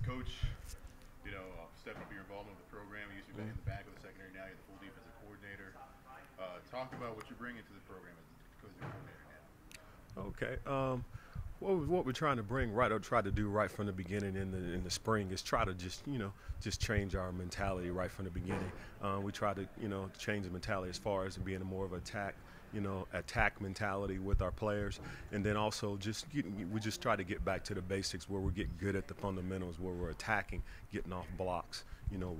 Coach, stepping up your involvement with the program. You used to be in the back of the secondary. Now you're the full defensive coordinator. Talk about what you're bringing to the program as the coordinator now. Okay. What we're trying to bring right, or try to do right from the beginning in the spring, is try to just change our mentality right from the beginning. We try to change the mentality as far as being more of attack mentality with our players, and then also we just try to get back to the basics where we're getting good at the fundamentals, where we're attacking, getting off blocks,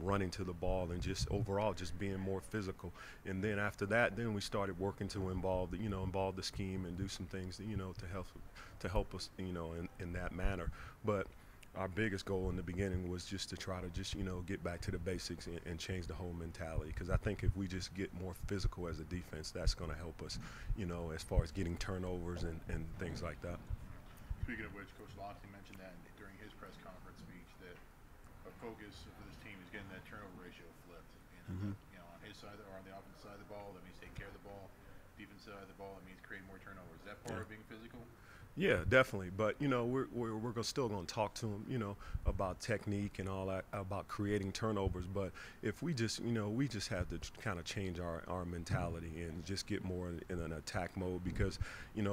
running to the ball, and just overall just being more physical. And then after that, then we started working to involve the scheme and do some things to help us in that manner. But our biggest goal in the beginning was just to try to get back to the basics and change the whole mentality, because I think if we just get more physical as a defense, that's going to help us as far as getting turnovers and things like that. Speaking of which, Coach Loxley mentioned that during his press conference speech, that a focus for this team is getting that turnover ratio flipped. And on his side or on the offensive side of the ball, that means taking care of the ball. Defense side of the ball, that means creating more turnovers. Is that part of being physical? Yeah, definitely. But we're still going to talk to them, about technique and all that, about creating turnovers. But if we just have to kind of change our mentality and just get more in an attack mode. Because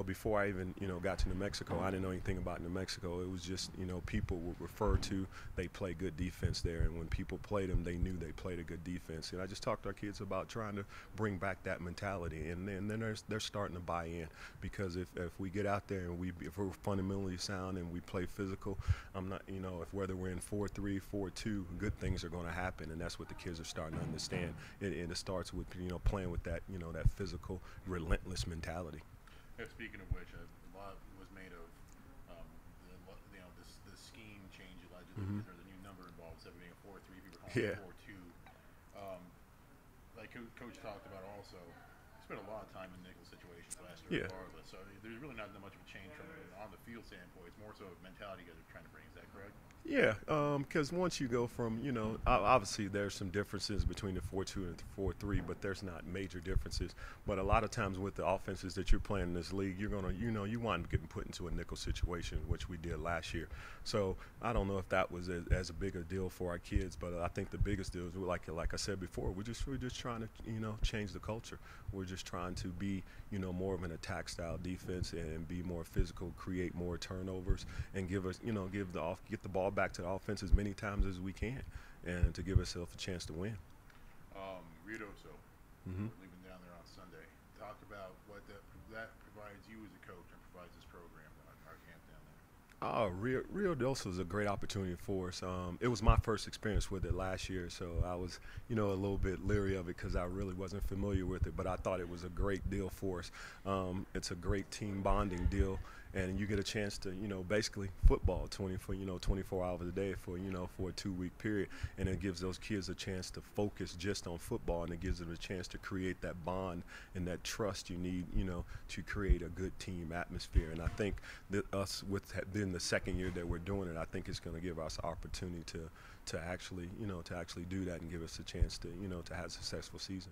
before I even got to New Mexico, I didn't know anything about New Mexico. It was just people would refer to they play good defense there, and when people played them, they knew they played a good defense. And I just talked to our kids about trying to bring back that mentality, and then they're starting to buy in, because if we get out there and if we're fundamentally sound and we play physical, I'm not, if whether we're in 4-3, 4-2, good things are going to happen, and that's what the kids are starting to understand. And it starts with playing with that that physical, relentless mentality. Yeah, speaking of which, a lot was made of the scheme change allegedly. There's a new number involved, instead of being a 4-3, people are calling it 4-2. Like Coach talked about also. Spent a lot of time in nickel situations last year, regardless. So there's really not that much of a change from on the field standpoint. It's more so a mentality you guys are trying to bring. Is that correct? Yeah, because once you go from, obviously there's some differences between the 4-2 and the 4-3, but there's not major differences. But a lot of times with the offenses that you're playing in this league, you're going to, you wind up getting put into a nickel situation, which we did last year. So I don't know if that was as a big a deal for our kids, but I think the biggest deal is, like I said before, we're just trying to, change the culture. We're just trying to be, more of an attack style defense and be more physical, create more turnovers, and get the ball back to the offense as many times as we can, and to give ourselves a chance to win. Rioso, leaving down there on Sunday. Talk about what that provides you as a coach and provides this program, our camp down there. Rio Doso is a great opportunity for us. It was my first experience with it last year, so I was, a little bit leery of it because I really wasn't familiar with it, but I thought it was a great deal for us. It's a great team bonding deal, and you get a chance to, basically football 24 hours a day for a 2-week period, and it gives those kids a chance to focus just on football, and it gives them a chance to create that bond and that trust you need, to create a good team atmosphere. And I think that us, with being the second year that we're doing it, I think it's going to give us opportunity to actually do that and give us a chance to to have a successful season.